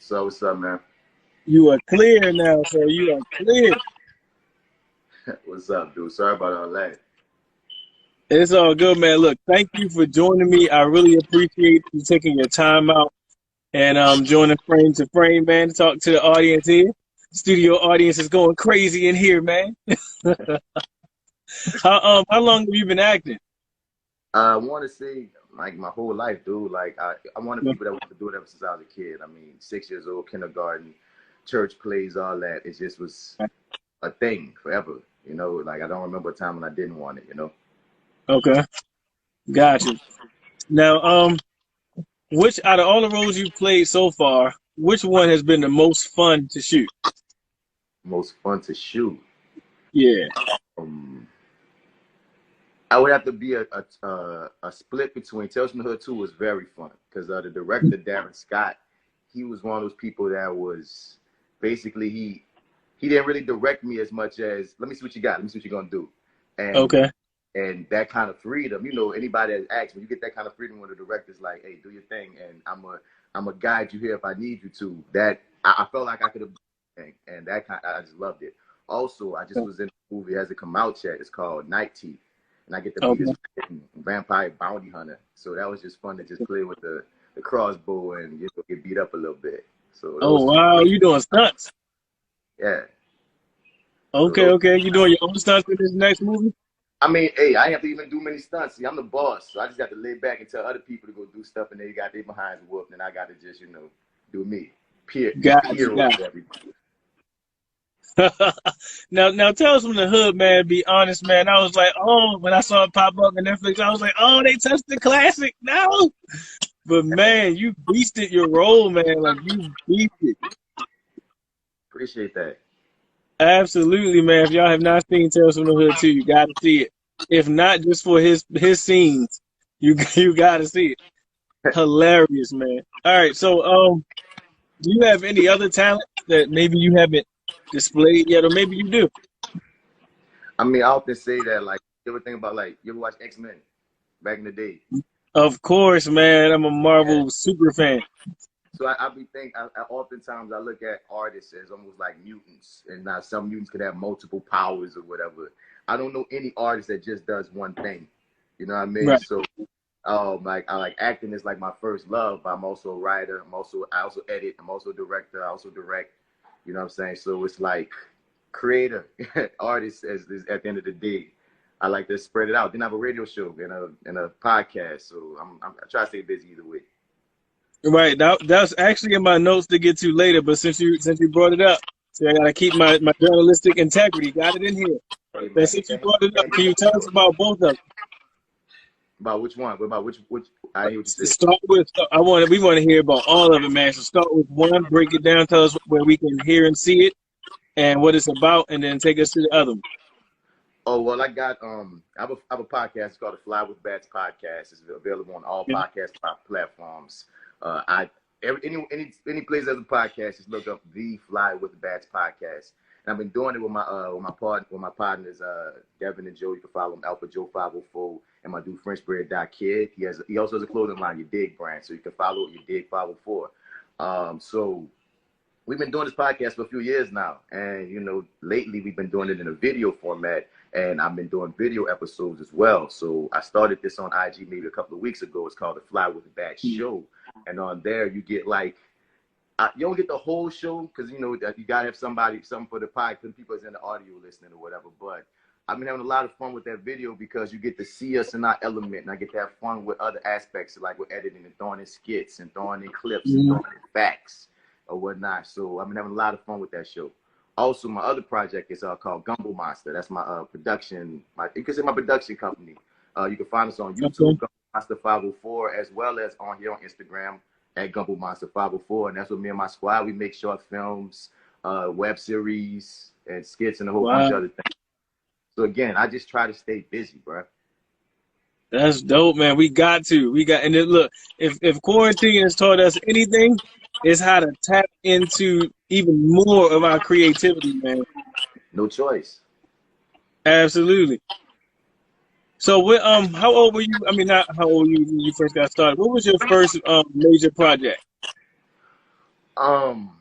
So what's up, man? You are clear now, sir. You are clear. What's up, dude? Sorry about all that. It's all good, man. Look, thank you for joining me. I really appreciate you taking your time out and joining frame to frame, man, to talk to the audience here. Studio audience is going crazy in here, man. How long have you been acting? I want to say like my whole life, dude. Like I'm one of the people that want to do it ever since I was a kid. I mean, 6 years old, kindergarten, church plays, all that. It just was a thing forever. You know, like I don't remember a time when I didn't want it. You know. Okay, gotcha. Now, which out of all the roles you've played so far, which one has been the most fun to shoot? Most fun to shoot. Yeah. I would have to be a split between Tales from the Hood 2 was very fun because the director Darren Scott, he was one of those people that was basically he didn't really direct me as much as let me see what you got, let me see what you're gonna do, and Okay. And that kind of freedom, you know, anybody that asks when you get that kind of freedom when the director's like, hey, do your thing, and I'm a guide you here if I need you to. That I felt like I could have done thing, and that I just loved it. Also, I just was in a movie, it hasn't come out yet. It's called Night Teeth. And I get to be this vampire bounty hunter. So that was just fun to just play with the crossbow and get beat up a little bit. So wow, you doing stunts? Yeah. Okay, okay. You doing your own stunts in this next movie? I mean, hey, I have to even do many stunts. See, I'm the boss, so I just got to lay back and tell other people to go do stuff, and they got their behinds whooped, and I got to just, do me. Now tell us from the hood, man. Be honest, man. I was like, oh, when I saw it pop up on Netflix, I was like, oh, they touched the classic. No, but man, you beasted your role, man. Like you beasted. Appreciate that. Absolutely, man. If y'all have not seen Tales from the Hood 2, you got to see it. If not, just for his scenes, you got to see it. Hilarious, man. All right, so do you have any other talent that maybe you haven't displayed yet, or maybe you do? I mean, I often say that, like, you ever think about, like, you ever watch X-Men back in the day? Of course, man. I'm a Marvel super fan. So I oftentimes I look at artists as almost like mutants, and now some mutants could have multiple powers or whatever. I don't know any artist that just does one thing. You know what I mean? Right. So, like I like acting is like my first love. I'm also a writer. I also edit. I'm also a director. I also direct. You know what I'm saying? So it's like creator, artist as at the end of the day. I like to spread it out. Then I have a radio show and a podcast. So I try to stay busy either way. Right. That's actually in my notes to get to later, but since you brought it up, so I gotta keep my journalistic integrity. Got it in here. Hey, but since you brought it up, can you tell us about both of them? About which one? About which? I hear what you said. Start with. We want to hear about all of it, man. So start with one, break it down, tell us where we can hear and see it, and what it's about, and then take us to the other one. Oh well, I got I have a podcast. It's called the Fly with Bats podcast. It's available on all podcast platforms. Any place there's a podcast, just look up the Fly with Bats podcast. And I've been doing it with my partners, Devin and Joe. You can follow him, Alpha Joe 504, and my dude French Bread Kid. He also has a clothing line, Your Dig brand, so you can follow Your Dig 504. So we've been doing this podcast for a few years now, and lately we've been doing it in a video format, and I've been doing video episodes as well. So I started this on IG maybe a couple of weeks ago. It's called the Fly with the Bats Show, and on there you get like. You don't get the whole show because you gotta have something for the podcast. People is in the audio listening or whatever. But I've been having a lot of fun with that video because you get to see us in our element, and I get to have fun with other aspects, like with editing and throwing in skits and throwing in clips and throwing in facts or whatnot. So I've been having a lot of fun with that show. Also, my other project is called Gumbo Monster. That's my production. You can say my production company. You can find us on YouTube, Gumbo Monster 504, as well as on here on Instagram at Gumbo Monster 504, and that's what me and my squad, we make short films, web series, and skits, and a whole bunch of other things. So again, I just try to stay busy, bro. That's dope, man. And then, look, if quarantine has taught us anything, it's how to tap into even more of our creativity, man. No choice. Absolutely. So, how old were you? I mean, not how old were you when you first got started. What was your first major project? Um,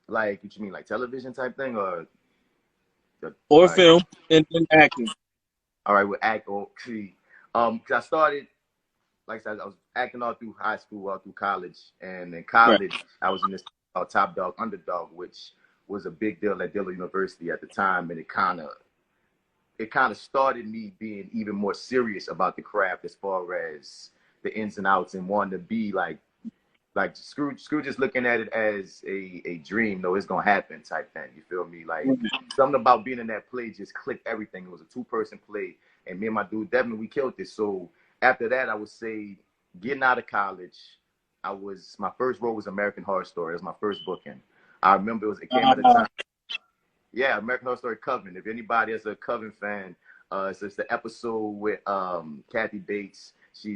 like what you mean, like television type thing, or or like film and then acting? all right with act or see, 'cause I started like I said, I was acting all through high school, all through college, and in Right. college I was in this Top Dog Underdog, which was a big deal at Dillard University at the time, and it kind of started me being even more serious about the craft as far as the ins and outs and wanting to be like screw just looking at it as a dream. No, it's gonna happen type thing. You feel me? Like something about being in that play just clicked everything. It was a 2-person play, and me and my dude Devin, we killed it. So after that, I would say getting out of college, my first role was American Horror Story. It was my first booking. I remember it came at a Uh, time. Yeah, American Horror Story Coven. If anybody is a Coven fan, it's the episode with Kathy Bates.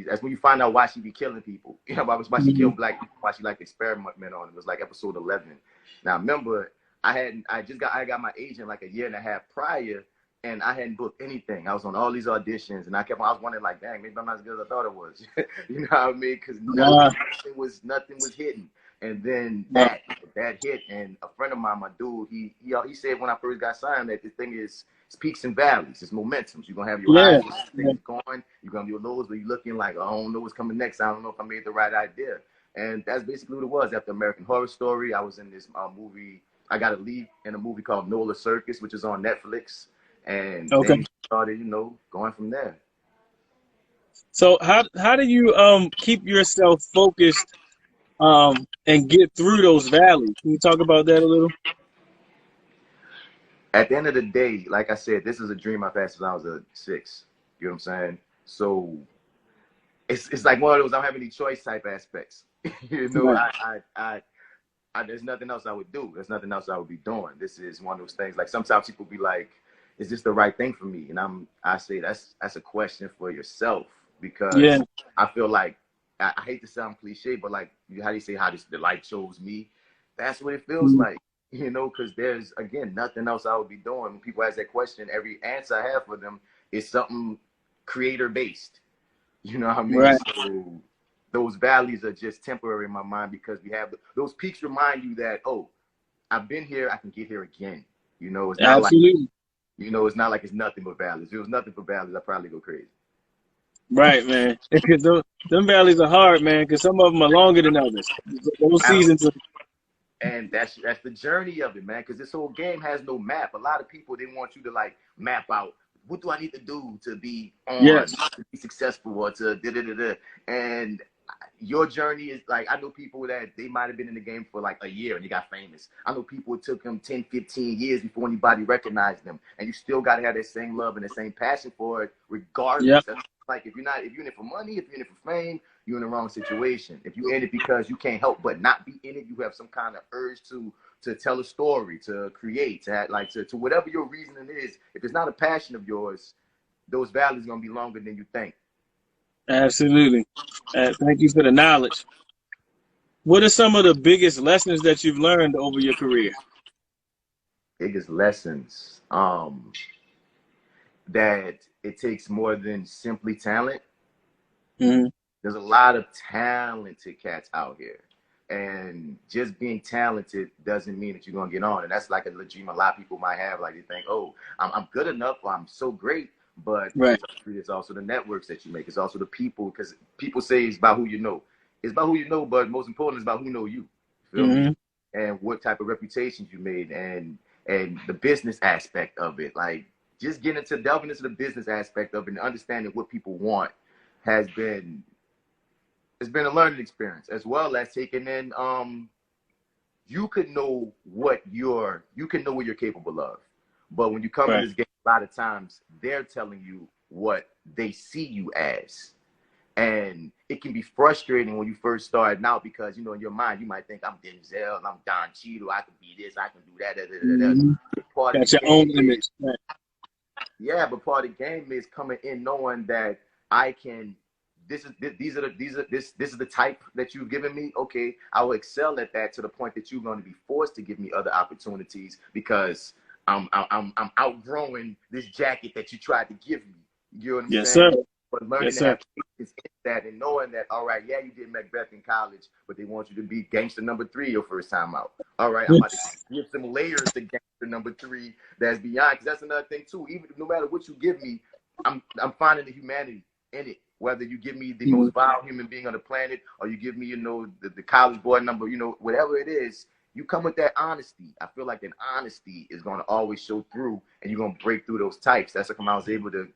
That's when you find out why she be killing people. You know, why she killed black people, why she like experiment on it. It was like episode 11. Now remember, I got my agent like a year and a half prior, and I hadn't booked anything. I was on all these auditions, and I was wondering like, dang, maybe I'm not as good as I thought it was. You know what I mean? Because uh, nothing was hitting. And then uh, that hit, and a friend of mine, my dude, he said when I first got signed that this thing is it's peaks and valleys, it's momentums. You're gonna have your yeah. highs when things going, you're gonna have your lows where you're looking like, oh, I don't know what's coming next. I don't know if I made the right idea. And that's basically what it was. After American Horror Story, I was in this movie. I got a lead in a movie called Nola Circus, which is on Netflix, and Okay. things started, going from there. So how do you keep yourself focused and get through those valleys? Can you talk about that a little? At the end of the day, like I said, this is a dream I've had since I was a 6. You know what I'm saying? So it's like one of those I don't have any choice type aspects. Right. There's nothing else I would do. There's nothing else I would be doing. This is one of those things. Like sometimes people be like, "Is this the right thing for me?" And I say that's a question for yourself Yeah. because I feel like I hate to sound cliche, but like how do you say the light chose me? That's what it feels Mhm. like. Because there's again nothing else I would be doing. When people ask that question, every answer I have for them is something creator based. You know what I mean? Right. So those valleys are just temporary in my mind because we have those peaks remind you that, oh, I've been here, I can get here again. It's not like Absolutely. it's not like it's nothing but valleys. If it was nothing but valleys, I'd probably go crazy. Right, man. Because them valleys are hard, man. Because some of them are longer than others. Those seasons are. And that's the journey of it, man. Because this whole game has no map. A lot of people they want you to like map out what do I need to do to be on, Yes. to be successful, or to da da da da. And your journey is like I know people that they might have been in the game for like a year and they got famous. I know people it took them 10, 15 years before anybody recognized them, and you still got to have that same love and the same passion for it, regardless. Yep. That's like if you're in it for money, if you're in it for fame, you're in the wrong situation. If you're in it because you can't help but not be in it, you have some kind of urge to tell a story, to create, to have, like to whatever your reasoning is. If it's not a passion of yours, those valleys are gonna be longer than you think. Absolutely. Thank you for the knowledge. What are some of the biggest lessons that you've learned over your career? Biggest lessons. That it takes more than simply talent. Hmm. There's a lot of talented cats out here. And just being talented doesn't mean that you're gonna get on. And that's like a dream a lot of people might have. Like they think, oh, I'm good enough, or I'm so great. But Right. it's also the networks that you make. It's also the people, because people say it's about who you know. It's about who you know, but most important is about who know you. Feel me? Hmm. And what type of reputations you made, and the business aspect of it. Like just delving into the business aspect of it and understanding what people want has been it's been a learning experience, as well as taking in you can know what you're capable of. But when you come in Right. this game, a lot of times they're telling you what they see you as. And it can be frustrating when you first start out because, in your mind, you might think I'm Denzel, I'm Don Cheadle, I can be this, I can do that, da, da, da, da. Hmm. Part of Got the your own game is, image. Right. yeah, but part of the game is coming in knowing that I can. This is the type that you've given me. Okay, I will excel at that to the point that you're going to be forced to give me other opportunities because I'm outgrowing this jacket that you tried to give me. You know what I'm Yes, sir. saying? But learning Yes, to sir. have patience in that and knowing that, all right, yeah, you did Macbeth in college, but they want you to be gangster number 3 your first time out. All right, I'm about to give some layers to gangster number 3 that's beyond. Because that's another thing too. Even no matter what you give me, I'm finding the humanity in it. Whether you give me the most vile human being on the planet, or you give me, you know, the college boy number, you know, whatever it is, you come with that honesty. I feel like that honesty is going to always show through, and you're going to break through those types. That's how I was able to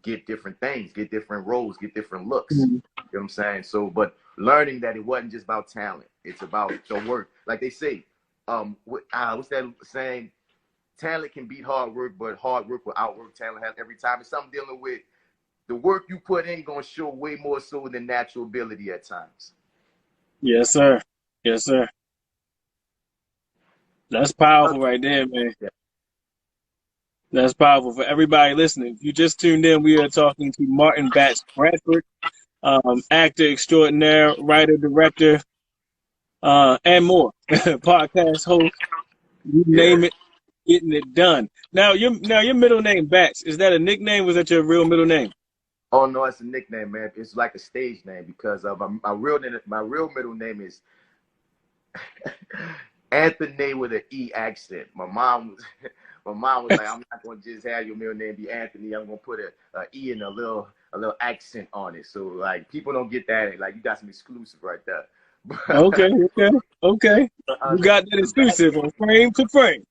get different things, get different roles, get different looks. You know what I'm saying? So, but learning that it wasn't just about talent, it's about the work. Like they say, what's that saying? Talent can beat hard work, but hard work will outwork talent every time. It's something dealing with the work you put in gonna show way more so than natural ability at times. Yes, sir. Yes, sir. That's powerful right there, man. Yeah. That's powerful for everybody listening. If you just tuned in, we are talking to Martin Bats Bradford, actor extraordinaire, writer, director, and more. Podcast host, you name it, getting it done. Now your middle name Bats, is that a nickname? Or was that your real middle name? Oh no, it's a nickname, man. It's like a stage name because my real middle name is Anthony with an E accent. My mom was like, I'm not gonna just have your middle name be Anthony. I'm gonna put a E and a little accent on it. So like people don't get that. Like you got some exclusive right there. Okay. You got that exclusive on frame to frame.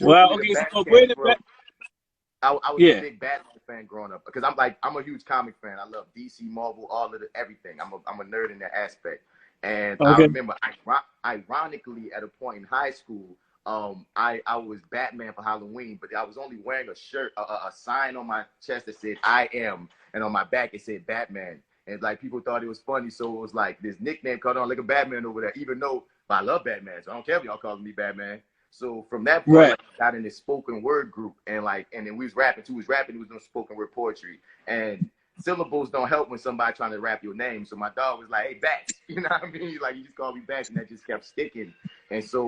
Wow. Okay. So where the back? I was a big Batman fan growing up because I'm a huge comic fan. I love DC, Marvel, all of everything. I'm a nerd in that aspect. And I remember, ironically, at a point in high school, I was Batman for Halloween, but I was only wearing a shirt, a sign on my chest that said "I am," and on my back it said Batman. And like people thought it was funny, so it was like this nickname called on like a Batman over there. Even though I love Batman, so I don't care if y'all calling me Batman. So from that point, I got in this spoken word group, and then we was rapping too. We was doing spoken word poetry, and syllables don't help when somebody trying to rap your name. So my dog was like, "Hey, Bats," you know what I mean? Like, you just call me Bats, and that just kept sticking. And so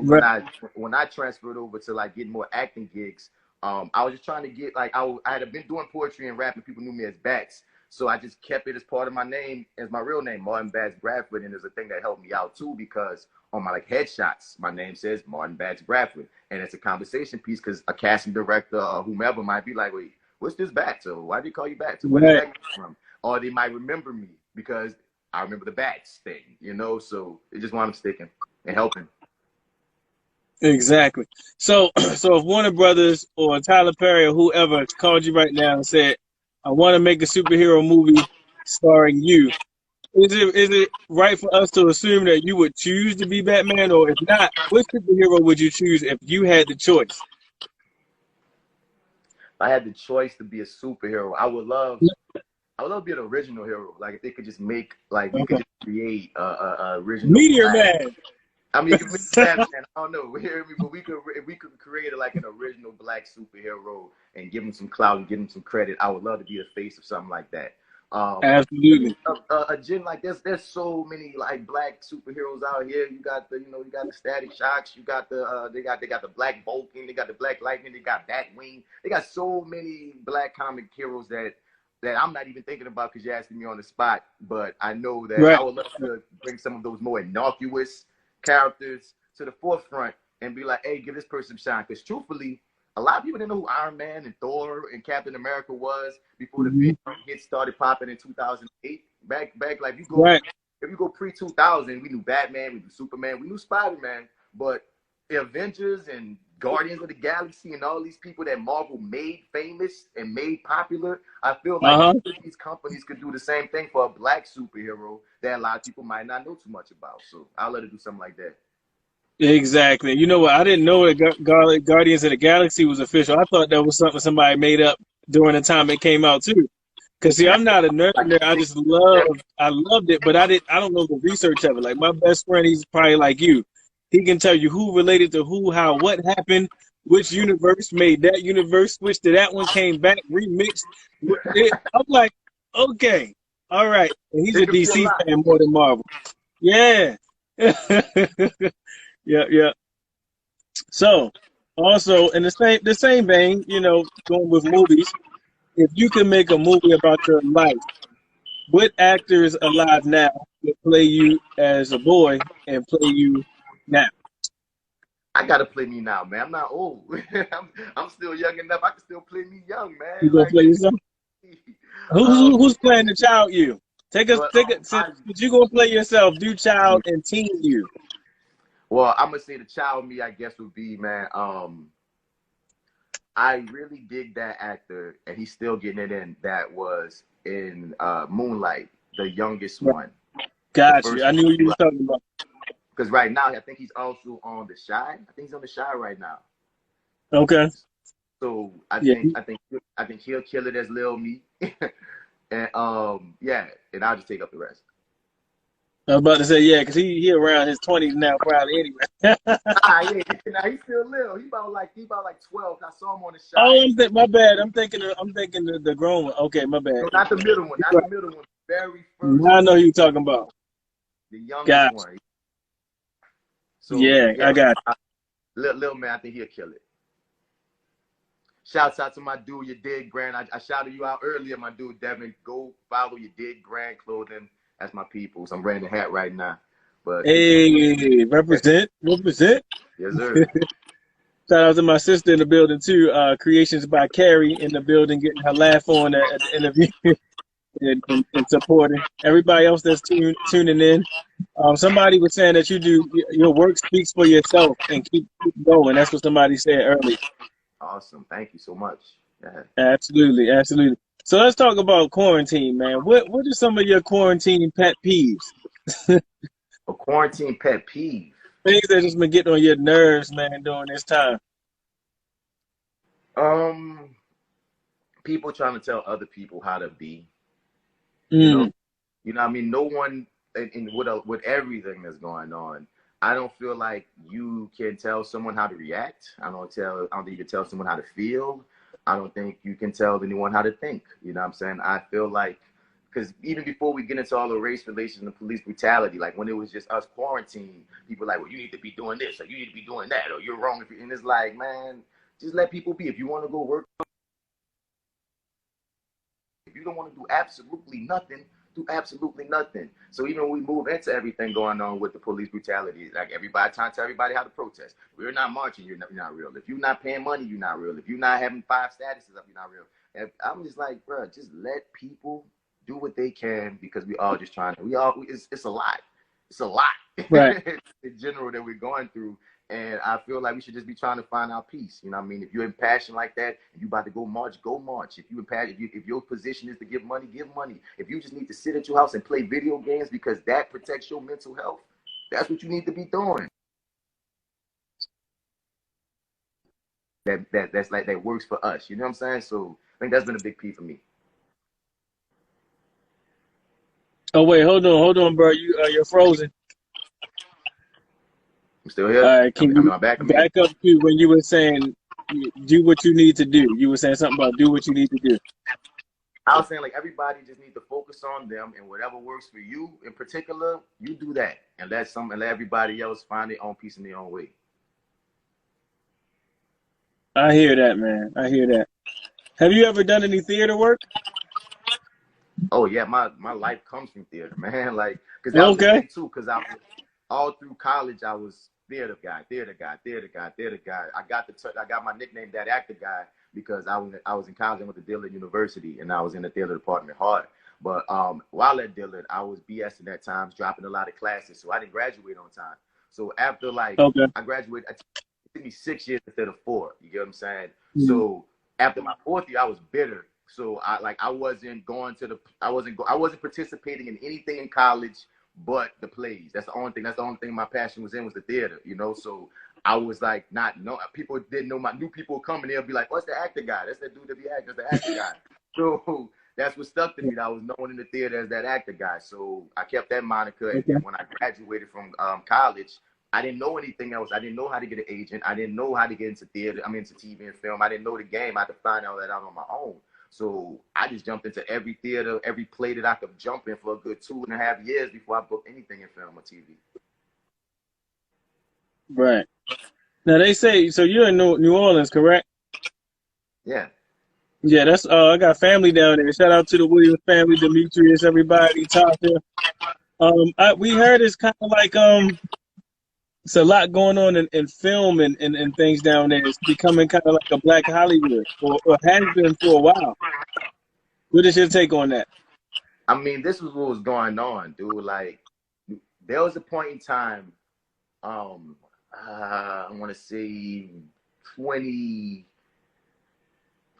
when I transferred over to like getting more acting gigs, I was just trying to get I had been doing poetry and rap, and people knew me as Bats. So I just kept it as part of my name, as my real name, Martin Bats Bradford. And there's a thing that helped me out too, because on my headshots, my name says Martin Bats Bradford. And it's a conversation piece because a casting director or whomever might be like, wait, what's this Bats? So why do you call you Bats? So where did that come from? Or they might remember me because I remember the Bats thing, you know? So it just wound up sticking and helping. Exactly. So if Warner Brothers or Tyler Perry or whoever called you right now and said, I want to make a superhero movie starring you, is it right for us to assume that you would choose to be Batman? Or if not, what superhero would you choose if you had the choice? If I had the choice to be a superhero, I would love to be an original hero. Like if they could just make, like we could just create a original Meteor Man. I mean, Batman, I don't know, but if we could create like an original black superhero and give him some clout and give him some credit, I would love to be the face of something like that. Absolutely. Like there's so many like black superheroes out here. You got the Static Shocks. You got they got the Black Vulcan. They got the Black Lightning. They got Batwing. They got so many black comic heroes that I'm not even thinking about because you're asking me on the spot. But I know that I would love to bring some of those more innocuous characters to the forefront and be like, hey, give this person shine. Because truthfully, a lot of people didn't know who Iron Man and Thor and Captain America was before the big hits started popping in 2008. Back like if you go pre-2000, we knew Batman, we knew Superman, we knew Spider-Man, but Avengers and Guardians of the Galaxy and all these people that Marvel made famous and made popular, I feel like these companies could do the same thing for a black superhero that a lot of people might not know too much about. So I'll let it do something like that. Exactly. You know what? I didn't know that Guardians of the Galaxy was official. I thought that was something somebody made up during the time it came out too. Cause see, I'm not a nerd. I just loved it, but I don't know the research of it. Like my best friend, he's probably like you. He can tell you who related to who, how, what happened, which universe made that universe, switched to that one, came back, remixed. I'm like, okay, all right. And he's a DC fan more than Marvel. Yeah. Yeah. So Also, in the same vein, going with movies, if you could make a movie about your life, what actors alive now would play you as a boy and play you now? I gotta play me now, man. I'm not old. I'm still young enough. I can still play me young, You man. gonna Like, play yourself? Who's playing the child you? but Take it. Since you gonna play yourself, do child and teen you. well, I'm gonna say the child me, I guess, would be, man. I really dig that actor, and he's still getting it in. That was in Moonlight, the youngest Right. one, the Got you. first I one. knew what you was talking about. Because right now, I think he's also on The Shy. I think he's on The Shy right now. Okay. So Yeah. I think he'll kill it as Lil Me, and yeah, and I'll just take up the rest. I was about to say yeah, because he around his 20s now probably anyway. Yeah, nah, he's still little. He about like 12. I saw him on The Shy, Oh, and he still my bad. I'm thinking the grown one. Okay, my bad. no, not the middle one, not Right. the middle one. The very first Now I know one, who you're talking about. the youngest Got one. So Yeah, yeah, I got little man, I think he'll kill it. Shouts out to my dude, your Dig Grand. I shouted you out earlier, my dude Devin. Go follow your Dig Grand clothing. That's my people. So I'm wearing the hat right now. But Hey, represent. yes, sir. Shout out to my sister in the building too. Creations by Carrie in the building, getting her laugh on at the interview and supporting everybody else that's tuning in. Somebody was saying that your work speaks for yourself and keep going. That's what somebody said earlier. Awesome. Thank you so much. Yeah. Absolutely, absolutely. So let's talk about quarantine, man. What are some of your quarantine pet peeves? A quarantine pet peeve. Things that just been getting on your nerves, man, during this time. Um, People trying to tell other people how to be. You know, Mm, I mean, no one, with everything that's going on, I don't feel like you can tell someone how to react. I don't think you can tell someone how to feel. I don't think you can tell anyone how to think. You know what I'm saying? I feel like, because even before we get into all the race relations and police brutality, like when it was just us quarantined, people were like, well, you need to be doing this, or you need to be doing that, or you're wrong. And it's like, man, just let people be. If you want to go work, if you don't want to do absolutely nothing, do absolutely nothing. So even when we move into everything going on with the police brutality, like everybody trying to tell everybody how to protest. We're not marching, you're not real. If you're not paying money, you're not real. If you're not having 5 statuses up, you're not real. And I'm just like, bro, just let people do what they can, because we all just trying to, it's a lot. It's a lot right. in general that we're going through. And I feel like we should just be trying to find our peace. You know what I mean? If you're in passion like that, and you about to go march, go march. If you in passion, if your position is to give money, give money. If you just need to sit at your house and play video games because that protects your mental health, that's what you need to be doing. That's like that works for us. You know what I'm saying? So I think that's been a big piece for me. Oh wait, hold on, bro. You're frozen. I'm still All here. right, can I'm you in my back. I'm in. back up to when you were saying do what you need to do? You were saying something about do what you need to do. I was saying like everybody just needs to focus on them, and whatever works for you in particular, you do that, and let everybody else find their own peace in their own way. I hear that, man. I hear that. Have you ever done any theater work? Oh yeah, my life comes from theater, man. Like, cause that was the Okay. thing too. Cause I was all through college, I was theater guy, theater guy, theater guy, theater guy. I got my nickname that actor guy because I was in college and went to Dillard University, and I was in the theater department hard. But while at Dillard, I was BSing at times, dropping a lot of classes, so I didn't graduate on time. So after like Okay. I graduated, it took me 6 years instead of 4. You get what I'm saying? Mm, So after my 4th year, I was bitter. So I wasn't going to the I wasn't participating in anything in college but the plays. That's the only thing. That's the only thing my passion was in, was the theater. You know, so I was like, not no people didn't know, my new people coming. They'll be like, "What's the actor guy? That's that dude that be acting. That's the actor guy." So that's what stuck to me. That I was known in the theater as that actor guy. So I kept that moniker. And okay. then when I graduated from college, I didn't know anything else. I didn't know how to get an agent. I didn't know how to get into theater. I mean, into TV and film. I didn't know the game. I had to find all that out on my own. So I just jumped into every theater, every play that I could jump in for a good 2.5 years before I booked anything in film or TV. Right. Now they say so. You're in New Orleans, correct? Yeah. Yeah, that's I got family down there. Shout out to the Williams family, Demetrius, everybody, Tasha. We heard it's kind of like it's a lot going on in film and things down there. It's becoming kind of like a Black Hollywood, or has been for a while. What is your take on that? I mean, this was what was going on, dude. Like, there was a point in time, I want to say 20,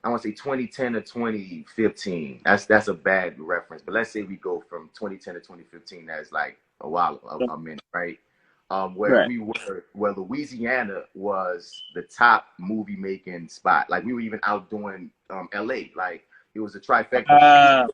I want to say 2010 to 2015. That's a bad reference, but let's say we go from 2010 to 2015. That's like a while, a minute, right? Where Right. we were, where Louisiana was the top movie making spot. Like we were even outdoing LA. Like it was a trifecta.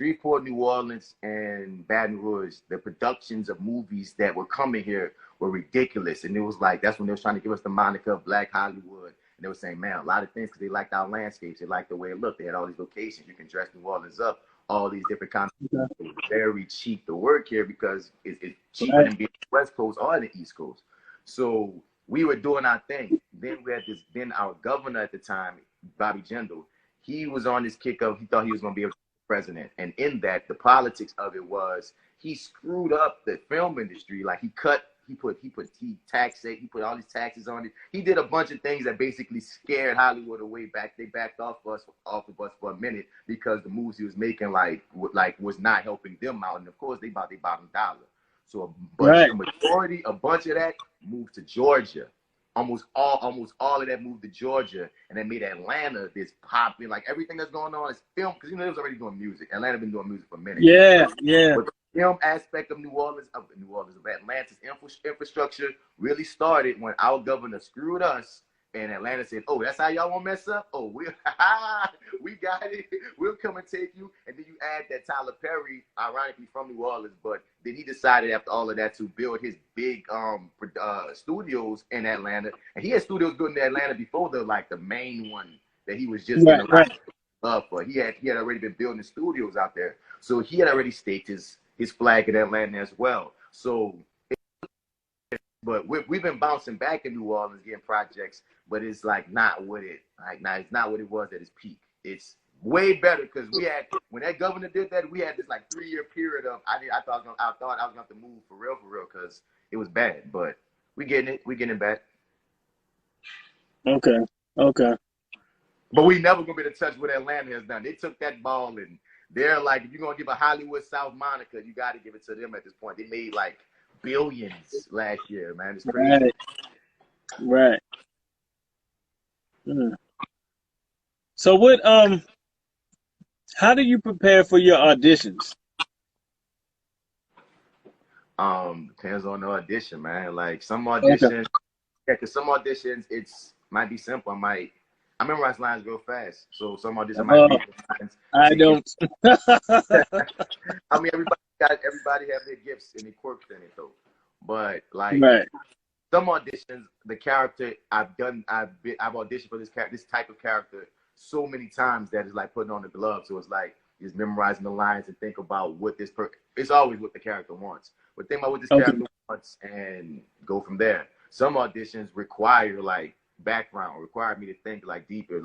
Shreveport, New Orleans, and Baton Rouge, the productions of movies that were coming here were ridiculous. And it was like, that's when they was trying to give us the moniker of Black Hollywood. And they were saying, man, a lot of things, because they liked our landscapes. They liked the way it looked. They had all these locations. You can dress New Orleans up, all these different kinds of Okay. It was very cheap to work here because it's cheaper Right. than being on the West Coast or the East Coast. So we were doing our thing. Then we had this, then our governor at the time, Bobby Jindal, he was on this kick of, he thought he was going to be able to president, and in that, the politics of it was he screwed up the film industry. Like he put all these taxes on it. He did a bunch of things that basically scared Hollywood away. They backed off of us for a minute because the moves he was making was not helping them out, and of course they bottom dollar. So Right. a bunch of that moved to Georgia. Almost all of that moved to Georgia, and they made Atlanta this popping. Like everything that's going on is film, because they was already doing music. Atlanta been doing music for a minute. Yeah. Yeah. But the film aspect of Atlanta's infrastructure really started when our governor screwed us, and Atlanta said, "Oh, that's how y'all want to mess up? Oh, we got it. We'll come and take you." And then you add that Tyler Perry, ironically from New Orleans, but then he decided after all of that to build his big studios in Atlanta. And he had studios built in Atlanta before the main one that he was just getting a lot of love for. He had already been building studios out there, so he had already staked his flag in Atlanta as well. So. But we've been bouncing back in New Orleans getting projects, but it's it's not what it was at its peak. It's way better because when that governor did that, we had this 3-year period of I thought I was gonna have to move for real because it was bad. But we're getting it back. Okay. Okay. But we never gonna be able to touch what Atlanta has done. They took that ball and they're like, if you're gonna give a Hollywood South moniker, you got to give it to them at this point. They made billions last year, man. It's crazy. Right. Mm. So what how do you prepare for your auditions? Depends on the audition, man. Like some auditions, because some auditions might be simple. I memorize lines real fast, so some auditions might read the lines. I don't. I mean, everybody have their gifts and their quirks in it though. But some auditions, the character I've auditioned for this type of character so many times that it's like putting on the glove. So it's like just memorizing the lines and think about what it's always what the character wants. But think about what this character wants and go from there. Some auditions require background, require me to think deeper,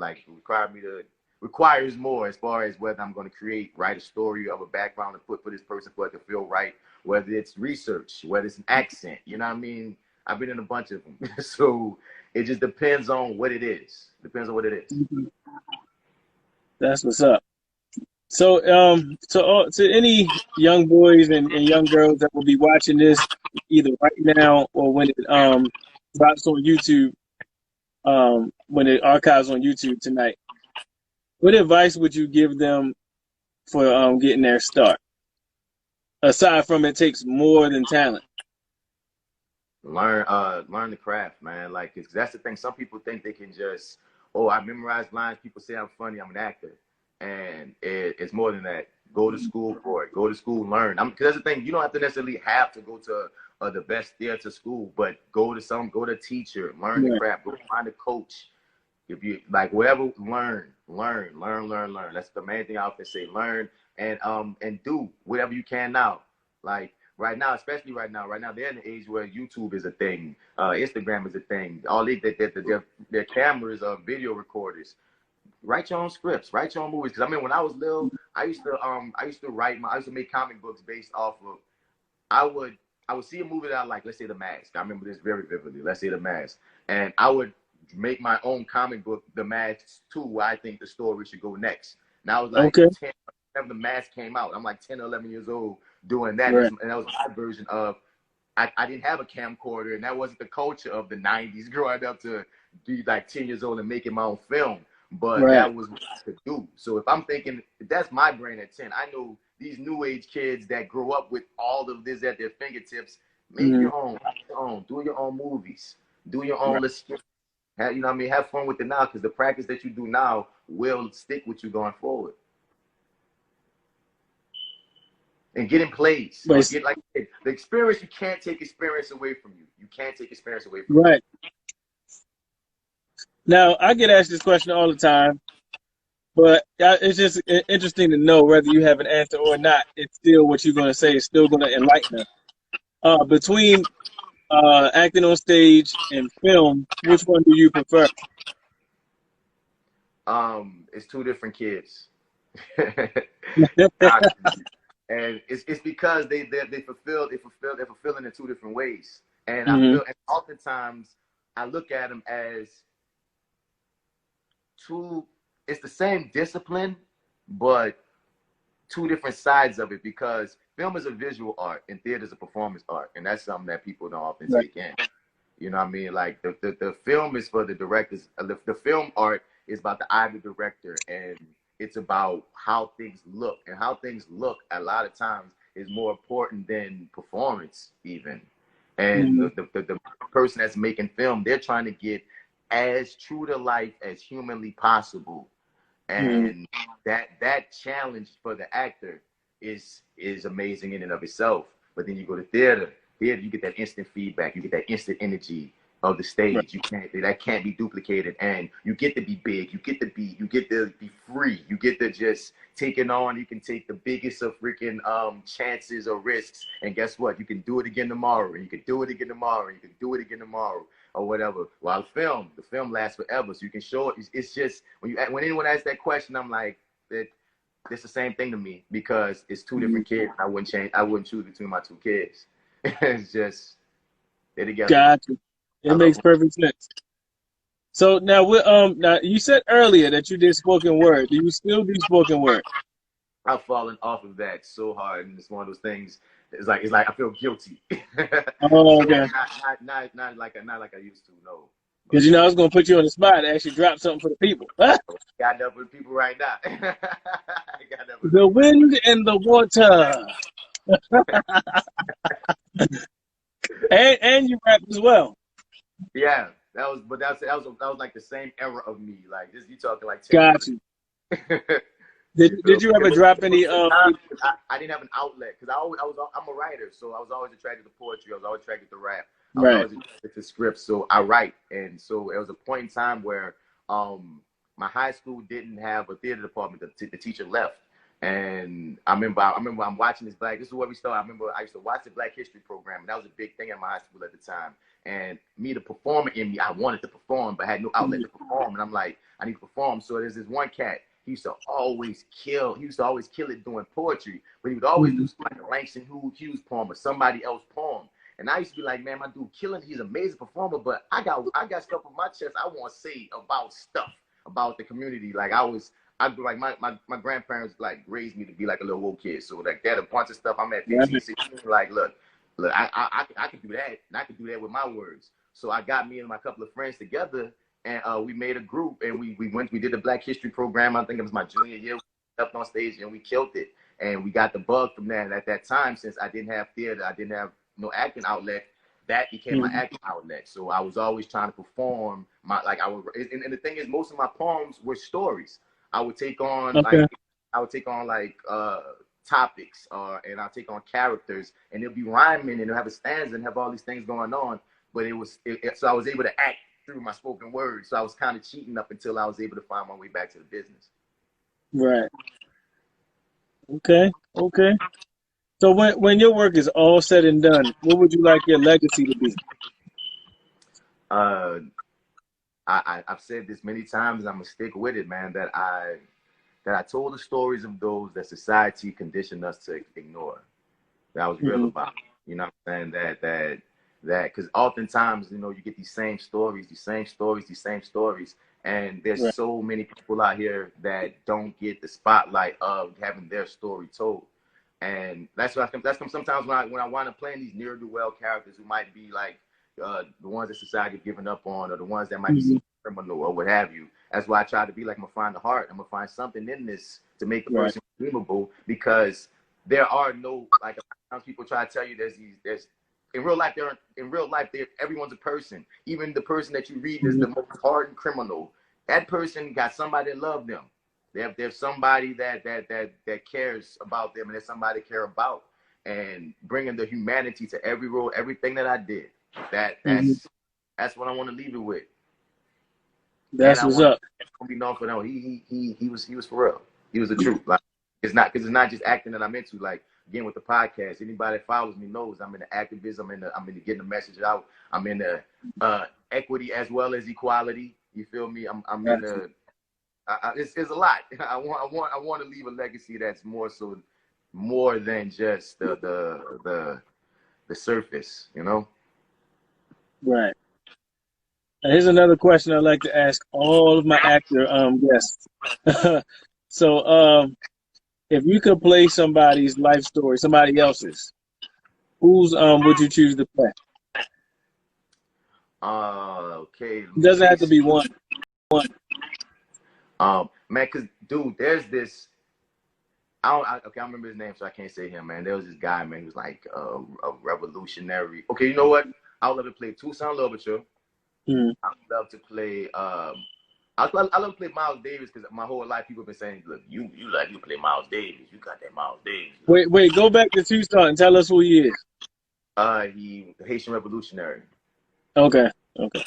requires more as far as whether I'm going to write a story of a background and put for this person for it to feel right, whether it's research, whether it's an accent, you know what I mean? I've been in a bunch of them. So it just depends on what it is. Mm-hmm. That's what's up. So, to any young boys and young girls that will be watching this either right now or when it drops on YouTube, when it archives on YouTube tonight, what advice would you give them for getting their start? Aside from it takes more than talent. Learn the craft, man. Cause that's the thing. Some people think they can just, I memorize lines. People say I'm funny. I'm an actor. And it's more than that. Go to school for it. Go to school, learn. Because that's the thing. You don't have to necessarily have to go to the best theater school, but go to a teacher, learn the craft, go find a coach. If you whatever, learn. That's the main thing I often say. Learn and do whatever you can now. right now, especially right now, they're in the age where YouTube is a thing, Instagram is a thing. All their cameras are video recorders. Write your own scripts, write your own movies. Because I mean, when I was little, I used to make comic books based off of. I would I would see a movie that I like. Let's say The Mask. I remember this very vividly. Let's say The Mask, and I would make my own comic book, The Mask 2, where I think the story should go next. Now I was like Okay. 10, whenever The Mask came out. I'm like 10 or 11 years old doing that, Right. and that was my version of. I didn't have a camcorder, and that wasn't the culture of the 90s growing up to be like 10 years old and making my own film. But Right. that was what I could do. So if I'm thinking, that's my brain at 10. I know these new age kids that grow up with all of this at their fingertips. Make Mm-hmm. your own, do your own movies, do your own. Right. Let's, you know what I mean? Have fun with it now, because the practice that you do now will stick with you going forward. And get in place. But Get like the experience. You can't take experience away from you. You can't take experience away from you. right. Now, I get asked this question all the time, but it's just interesting to know whether you have an answer or not. It's still what you're going to say is still going to enlighten us. Between acting on stage and film, which one do you prefer? It's two different kids. And it's because they're fulfilling in two different ways. And I feel, and oftentimes I look at them as two. It's the same discipline, but two different sides of it, because film is a visual art and theater is a performance art, and that's something that people don't often take in. You know what I mean? Like the film is for the directors. The film art is about the eye of the director, and it's about how things look. And how things look a lot of times is more important than performance even. And the person that's making film, they're trying to get as true to life as humanly possible. And that challenge for the actor is amazing in and of itself. But then you go to theater, you get that instant feedback, you get that instant energy of the stage. That can't be duplicated, and you get to be big, you get to be free, you get to just take it on. You can take the biggest of freaking chances or risks, and guess what? You can do it again tomorrow, and you can do it again tomorrow, and you can do it again tomorrow, or whatever. While the film lasts forever, so you can show it. It's just when anyone asks that question, I'm like, it's the same thing to me, because it's two different kids. I wouldn't choose between my two kids. It's just they're together. Gotcha. It makes perfect sense. So now, now you said earlier that you did spoken word. Do you still do spoken word? I've fallen off of that so hard, and it's one of those things. It's like I feel guilty. Oh, okay. Not like I used to. No. Because I was gonna put you on the spot to actually drop something for the people. Got that for the people right now. The wind and the water. and you rap as well. Yeah, that was like the same era of me. Like this, you talking like 10 Got you. Did you ever drop any? I didn't have an outlet, because I'm a writer, so I was always attracted to poetry. I was always attracted to rap. I was always attracted to scripts, so I write. And so it was a point in time where my high school didn't have a theater department. The teacher left. And I remember I'm watching this is where we started. I remember I used to watch the Black History program, and that was a big thing in my high school at the time. And me, the performer in me, I wanted to perform, but had no outlet to perform. And I'm like, I need to perform. So there's this one cat. He used to always kill it doing poetry, but he would always do like a Langston Hughes poem or somebody else's poem. And I used to be like, man, my dude killing, he's an amazing performer, but I got stuff on my chest I want to say about the community. Like I'd be like, my grandparents like raised me to be like a little woke kid. So like that, a bunch of stuff I'm at 15, 16, like, look, I can do that, and I can do that with my words. So I got me and my couple of friends together, and we made a group, and we did the Black History program. I think it was my junior year. We stepped on stage and we killed it. And we got the bug from that. And at that time, since I didn't have theater, I didn't have no acting outlet, that became my acting outlet. So I was always trying to perform and the thing is, most of my poems were stories. I would take on topics, and I'll take on characters, and it'll be rhyming, and it'll have a stanza and have all these things going on. But so I was able to act through my spoken word. So I was kind of cheating up until I was able to find my way back to the business. Right. Okay. So when your work is all said and done, what would you like your legacy to be? Uh, I've said this many times, and I'm gonna stick with it, man. That I told the stories of those that society conditioned us to ignore. That I was real Hmm. about. You know what I'm saying? That because oftentimes, you know, you get these same stories, these same stories, and there's Right. so many people out here that don't get the spotlight of having their story told. And that's come sometimes when I wind up playing these near do well characters who might be like the ones that society given up on, or the ones that might be Hmm. seen criminal or what have you. That's why I try to be like, I'm gonna find the heart. I'm gonna find something in this to make a Right. person redeemable, because there are no, like, sometimes people try to tell you there's in real life everyone's a person. Even the person that you read is Hmm. the most hardened criminal. That person got somebody that love them. There's somebody that cares about them, and there's somebody to care about, and bringing the humanity to every role, everything that I did. That Hmm. that's what I want to leave it with. And That's I what's want up. to be known for that. He was for real. He was the truth. Like, it's not just acting that I'm into. Like, again, with the podcast, anybody that follows me knows I'm in the activism. I'm in the getting the message out. I'm in the equity as well as equality. You feel me? I'm in Gotcha. the it's a lot. I want to leave a legacy that's more than just the surface. You know. Right. And here's another question I like to ask all of my actor guests. So if you could play somebody's life story, somebody else's, whose would you choose to play? Okay. Let It me doesn't have to see. be one. Man, cause dude, there's this. Okay, I remember his name, so I can't say him, man. There was this guy, man, who was like a revolutionary. Okay, you know what? I would love to play Toussaint Louverture. Mm. I would love to play. I love to play Miles Davis, because my whole life people have been saying, "Look, you play Miles Davis. You got that Miles Davis look." Wait, go back to Tucson and tell us who he is. He the Haitian revolutionary. Okay. Okay.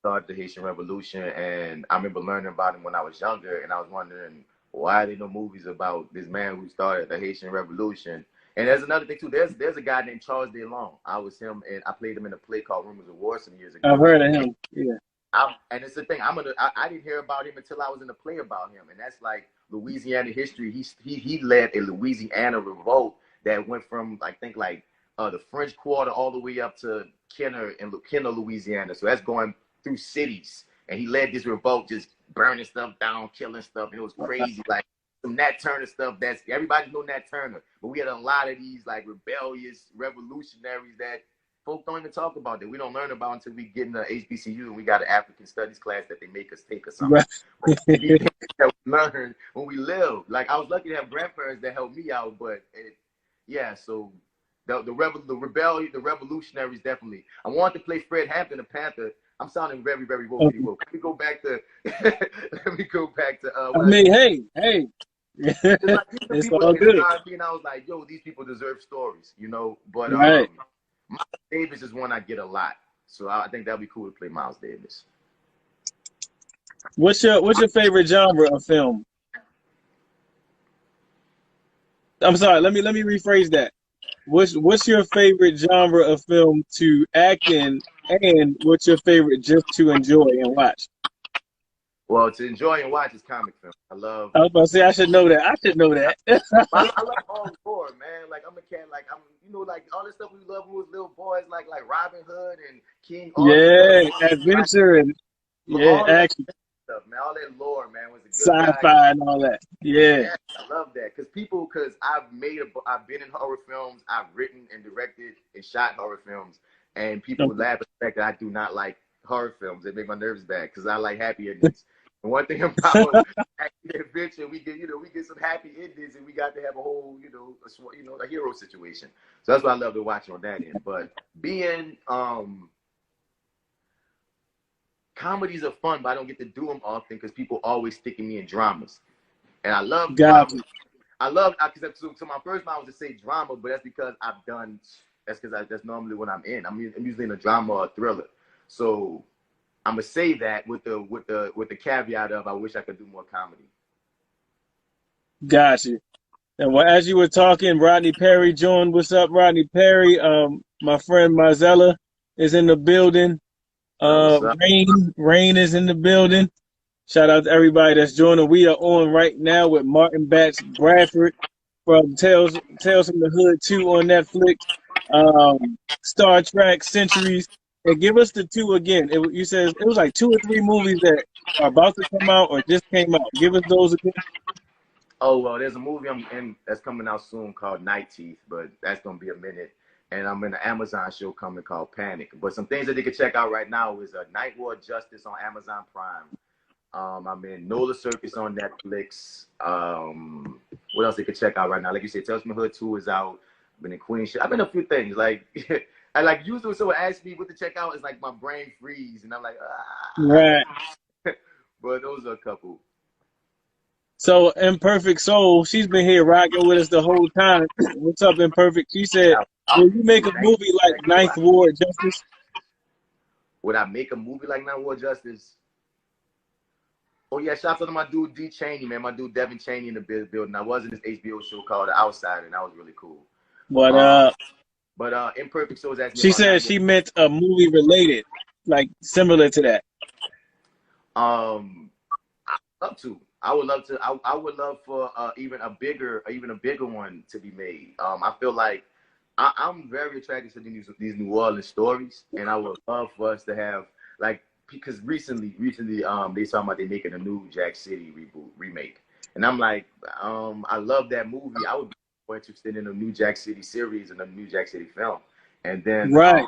Started the Haitian Revolution, and I remember learning about him when I was younger, and I was wondering, why are there no movies about this man who started the Haitian Revolution? And there's another thing too. There's a guy named Charles DeLong. I was him, and I played him in a play called Rumors of War some years I've ago. heard of him. Yeah. And it's the thing. I didn't hear about him until I was in a play about him, and that's like Louisiana history. He led a Louisiana revolt that went from, I think, like the French Quarter all the way up to Kenner, Louisiana. So that's going through cities, and he led this revolt, just burning stuff down, killing stuff, and it was crazy. Like some Nat Turner stuff. That's everybody know Nat Turner, but we had a lot of these like rebellious revolutionaries that folk don't even talk about, that we don't learn about until we get in the HBCU and we got an African studies class that they make us take or something. Right. These things that we learn when we live. Like, I was lucky to have grandparents that helped me out, but yeah, so the revolutionaries, definitely. I wanted to play Fred Hampton, the Panther. I'm sounding very, very woke. Okay. Let me go back to let me go back to I what I mean, said. hey. It's like these are It's people all that good. inspired me, and I was like, yo, these people deserve stories, you know. But Right. Miles Davis is one I get a lot, so I think that'd be cool to play Miles Davis. What's your favorite genre of film? I'm sorry. Let me rephrase that. What's your favorite genre of film to act in, and what's your favorite just to enjoy and watch? Well, to enjoy and watch is comic film. I love. I was about to say I should know that. I should know that. I love all lore, man. Like, I'm a cat. Like, I'm, like all the stuff we love when we was little boys, like Robin Hood and King Arthur, Yeah, like, adventure and yeah, all that action, stuff, man. All that lore, man, was a good guy. sci-fi, and all that. Yeah, Yeah, I love that, because I've been in horror films, I've written and directed and shot horror films, and people would okay. laugh at the fact that I do not like horror films. They make my nerves bad, because I like happy endings. And one thing about action adventure, we get some happy endings, and we got to have a whole, a hero situation. So that's what I love to watch on that end. But being comedies are fun, but I don't get to do them often because people always sticking me in dramas. And I love Got drama. you. So my first mind was to say drama, but that's because that's normally what I'm in. I'm usually in a drama or a thriller. So I'm gonna say that with the caveat of, I wish I could do more comedy. Got you. And as you were talking, Rodney Perry joined. What's up, Rodney Perry? My friend Marzella is in the building. What's up? Rain is in the building. Shout out to everybody that's joining. We are on right now with Martin Bats Bradford from Tales from the Hood 2 on Netflix. Star Trek Centuries. And give us the two again. You said it was like 2 or 3 movies that are about to come out or just came out. Give us those again. Oh, well, there's a movie I'm in that's coming out soon called Night Teeth, but that's going to be a minute. And I'm in an Amazon show coming called Panic. But some things that they can check out right now is Night War Justice on Amazon Prime. I'm in Nola Circus on Netflix. What else they can check out right now? Like you said, Tales from the Hood 2 is out. I've been in Queen shit. I've been in a few things. Like, I like usually when someone asks me what to check out, it's like my brain freeze. And I'm like, ah. Right. But those are a couple. So Imperfect Soul, she's been here rocking with us the whole time. What's up, Imperfect? She said, will you make a movie like Ninth Ward Justice? Would I make a movie like Ninth Ward Justice? Oh, yeah, shout out to my dude D. Cheney, man. My dude Devin Cheney in the building. I was in this HBO show called The Outsider, and that was really cool. But Imperfect Soul is asking me she said she meant a movie related, like similar to that. I'd love to. I would love to. I would love for even a bigger one to be made. I feel like I'm very attracted to these New Orleans stories, and I would love for us to have like because recently they talking about they making a new Jack City remake, and I'm like I love that movie. I would be more interested in a new Jack City series and a new Jack City film, and then right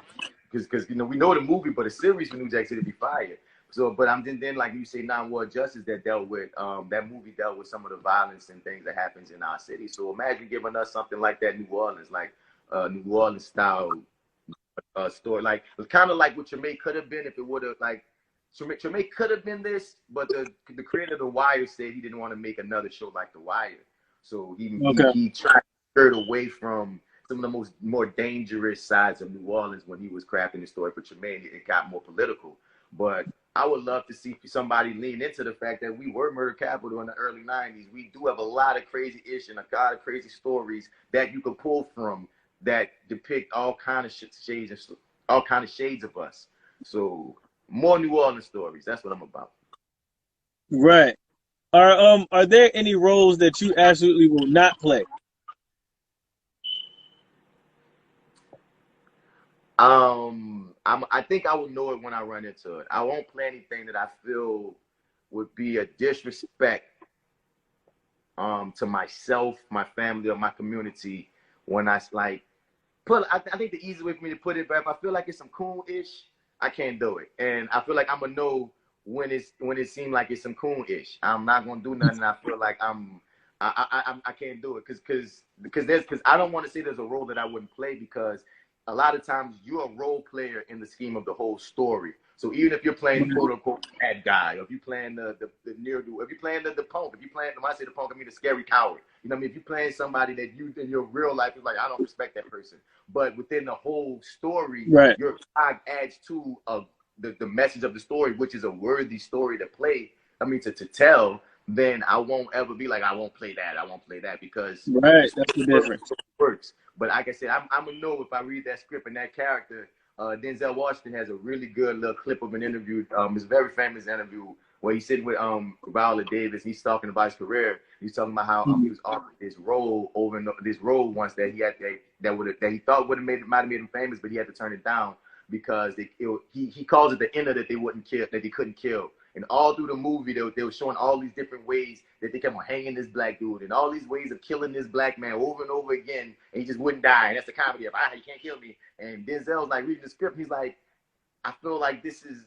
because we know the movie, but a series for New Jack City be fire. So, but I'm then like you say, Ninth Ward Justice that dealt with that movie dealt with some of the violence and things that happens in our city. So imagine giving us something like that, New Orleans, like New Orleans style story, like kind of like what Tremaine could have been if it would have like Tremaine could have been this, but the creator of The Wire said he didn't want to make another show like The Wire, so he tried to skirt away from some of the more dangerous sides of New Orleans when he was crafting the story for Tremaine. It got more political, but I would love to see somebody lean into the fact that we were murder capital in the early 90s. We do have a lot of crazy ish and a lot of crazy stories that you can pull from that depict all kind of shades of us. So more New Orleans stories. That's what I'm about. Right. Are there any roles that you absolutely will not play? I think I will know it when I run into it. I won't play anything that I feel would be a disrespect to myself, my family, or my community. When I like I think the easy way for me to put it, but if I feel like it's some coon-ish, I can't do it. And I feel like I'm gonna know when it seems like it's some coon-ish. I'm not gonna do nothing. I feel like I can't do it because I don't want to say there's a role that I wouldn't play because a lot of times you're a role player in the scheme of the whole story. So even if you're playing the quote unquote bad guy, or if you're playing the near-do, if you're playing the punk, if you're playing, when I say the punk, I mean the scary coward. You know what I mean? If you're playing somebody that you in your real life is like, I don't respect that person. But within the whole story, right, your cog adds to the message of the story, which is a worthy story to play. I mean to tell. Then I won't ever be like, I won't play that because right, that's the difference. Works. But like I said, I'm gonna know if I read that script and that character. Denzel Washington has a really good little clip of an interview. It's a very famous interview where he's sitting with Viola Davis. He's talking about his career. He's talking about how he was offered this role once that he had that he thought might have made him famous, but he had to turn it down because he calls it the inner that they couldn't kill. And all through the movie, they were showing all these different ways that they kept on hanging this black dude and all these ways of killing this black man over and over again, and he just wouldn't die. And that's the comedy of, you can't kill me. And Denzel's like reading the script. He's like, I feel like this is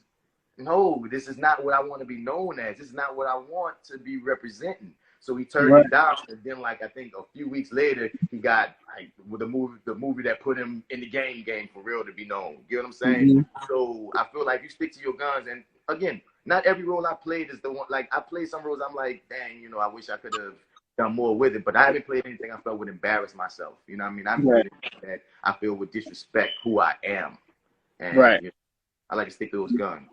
not what I want to be known as. This is not what I want to be representing. So he turned it down, and then like I think a few weeks later, he got like with the movie that put him in the game for real to be known. You know what I'm saying? Mm-hmm. So I feel like you stick to your guns, and again, not every role I played is the one. Like I played some roles, I'm like, dang, I wish I could have done more with it. But I haven't played anything I felt would embarrass myself. You know what I mean? I'm playing that I feel would disrespect who I am. And, I like to stick to those guns.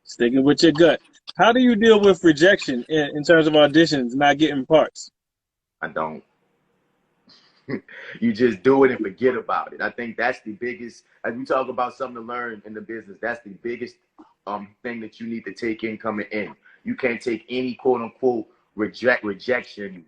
Sticking with your gut. How do you deal with rejection in terms of auditions, not getting parts? I don't. You just do it and forget about it. I think that's the biggest, as we talk about something to learn in the business, that's the biggest thing that you need to take in coming in. You can't take any quote unquote rejection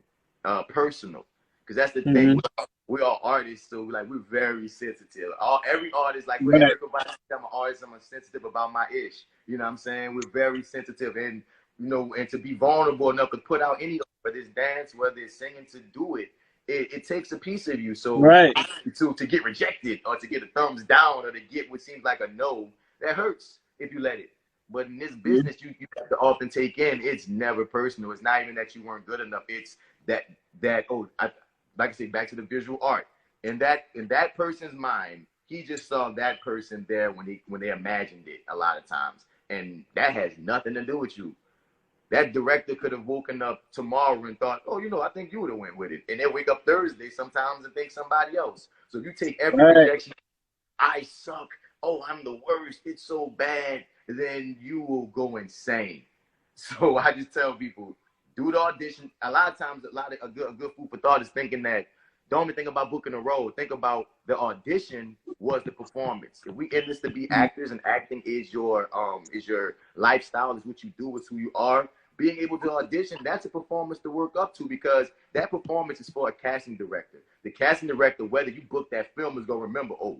personal, because that's the thing. We're all artists, so like we're very sensitive. Every artist, like with Eric, I'm an artist, I'm sensitive about my ish. You know what I'm saying? We're very sensitive, and and to be vulnerable enough to put out any, whether it's dance, whether it's singing, to do it. It takes a piece of you. So to get rejected or to get a thumbs down or to get what seems like a no, that hurts if you let it. But in this business, you have to often take in, it's never personal. It's not even that you weren't good enough. It's like I say, back to the visual art. In that person's mind, he just saw that person there when they imagined it a lot of times. And that has nothing to do with you. That director could have woken up tomorrow and thought, oh, I think you would have went with it. And they'll wake up Thursday sometimes and think somebody else. So if you take every rejection, I suck, oh, I'm the worst, it's so bad, then you will go insane. So I just tell people, do the audition. A lot of times, a good food for thought is thinking that, don't even think about booking a role. Think about the audition was the performance. If we in this to be actors and acting is your lifestyle, is what you do, is who you are, being able to audition, that's a performance to work up to, because that performance is for a casting director. The casting director, whether you book that film, is going to remember, oh,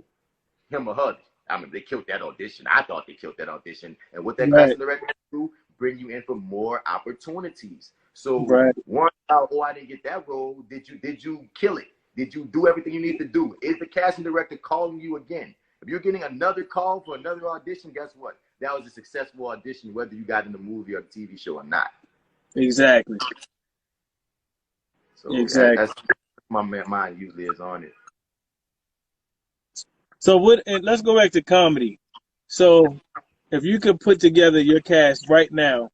him or her. I mean, they killed that audition. I thought they killed that audition. And what that casting director do, bring you in for more opportunities. So one, oh, I didn't get that role. Did you kill it? Did you do everything you need to do? Is the casting director calling you again? If you're getting another call for another audition, guess what? That was a successful audition, whether you got in the movie or the TV show or not. Exactly. So that's my mind usually is on it. So and let's go back to comedy. So if you could put together your cast right now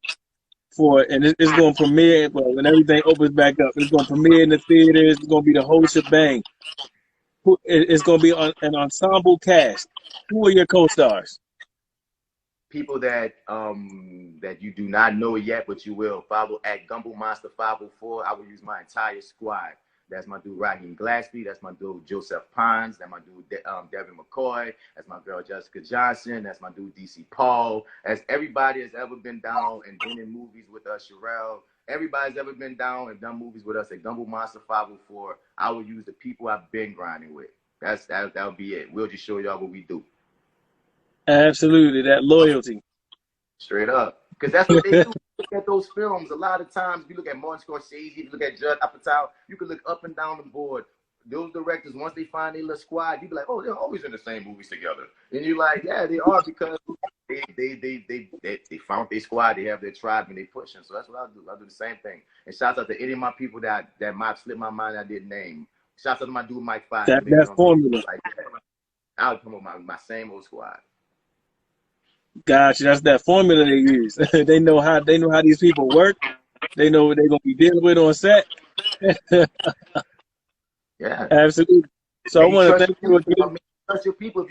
and it's going to premiere, when everything opens back up, it's going to premiere in the theaters, it's going to be the whole shebang. It's going to be an ensemble cast. Who are your co-stars? People that you do not know yet, but you will. Follow at Gumbo Monster 504. I will use my entire squad. That's my dude Raheem Glaspie. That's my dude Joseph Pons. That's my dude Devin McCoy. That's my girl Jessica Johnson. That's my dude DC Paul. That's everybody has ever been down and been in movies with us. Sherelle. Everybody's ever been down and done movies with us at Gumbo Monster 504. I will use the people I've been grinding with. That'll be it. We'll just show y'all what we do. Absolutely, that loyalty. Straight up. Because that's what they do. Look at those films. A lot of times, if you look at Martin Scorsese, if you look at Judd Apatow, you can look up and down the board. Those directors, once they find their little squad, you be like, oh, they're always in the same movies together. And you're like, yeah, they are, because they found their squad, they have their tribe, and they pushing. So that's what I do. I do the same thing. And shouts out to any of my people that might slip my mind I didn't name. Shouts out to my dude Mike Five. That formula. Like that. I'll come with my same old squad. Gotcha. That's that formula they use. They know how these people work. They know what they're gonna be dealing with on set. Yeah, absolutely. So and I want to thank you again. Trust your people.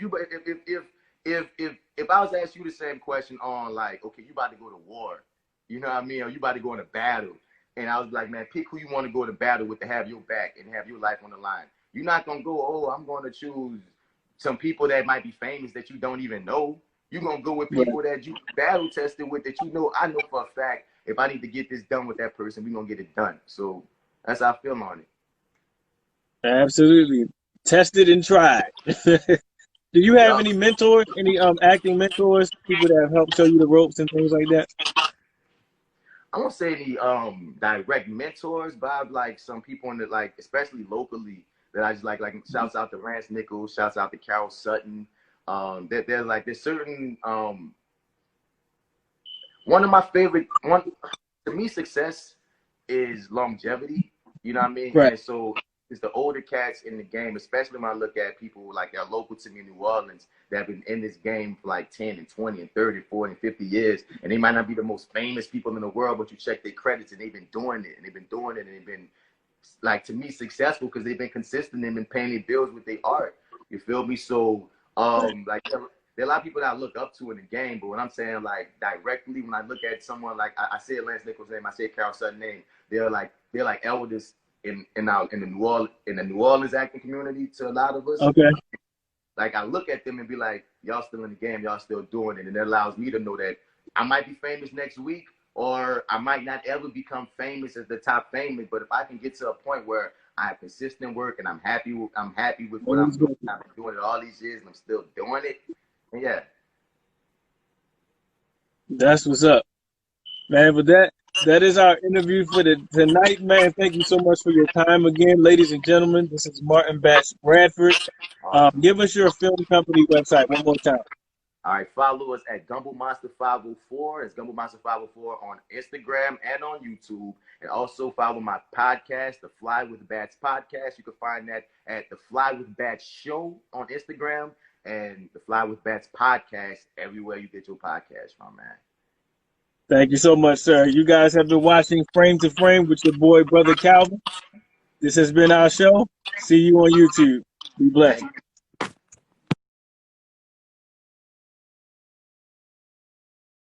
If I was to ask you the same question on, like, okay, you about to go to war, you know what I mean, or you about to go into battle, and I was like, man, pick who you want to go to battle with to have your back and have your life on the line. You're not gonna go, oh, I'm going to choose some people that might be famous that you don't even know. You're going to go with people that you battle tested with, that I know for a fact, if I need to get this done with that person, we're going to get it done. So that's how I feel on it. Absolutely. Tested and tried. Do you have any mentors, any acting mentors, people that have helped show you the ropes and things like that? I won't say any direct mentors, but I have like some people in the, like, especially locally, that I just like shouts out to Rance Nichols, shouts out to Carol Sutton. There's certain one of my favorite to me, success is longevity. You know what I mean? Right. And so it's the older cats in the game, especially when I look at people like that local to me in New Orleans that have been in this game for like 10 and 20 and 30, 40 and 50 years. And they might not be the most famous people in the world, but you check their credits and they've been doing it and they've been, like, to me, successful because they've been consistent and been paying their bills with their art. You feel me? So like, there are a lot of people that I look up to in the game, but when I'm saying, like, directly, when I look at someone like, I say Lance Nichols' name, I say Carol Sutton's name, they're like elders in the New Orleans acting community to a lot of us. Okay. Like I look at them and be like, y'all still in the game, y'all still doing it, and it allows me to know that I might be famous next week, or I might not ever become famous as the top famous. But if I can get to a point where I have consistent work and I'm happy with what I'm doing, I've been doing it all these years and I'm still doing it. And yeah, That's what's up, man. But that is our interview for tonight, man. Thank you so much for your time again, ladies and gentlemen. This is Martin Bats Bradford. Give us your film company website one more time. All right, follow us at Gumbo Monster 504. It's Gumbo Monster 504 on Instagram and on YouTube. And also follow my podcast, the Fly with Bats podcast. You can find that at the Fly with Bats Show on Instagram and the Fly with Bats podcast everywhere you get your podcast from, man. Thank you so much, sir. You guys have been watching Frame to Frame with your boy, Brother Calvin. This has been our show. See you on YouTube. Be blessed.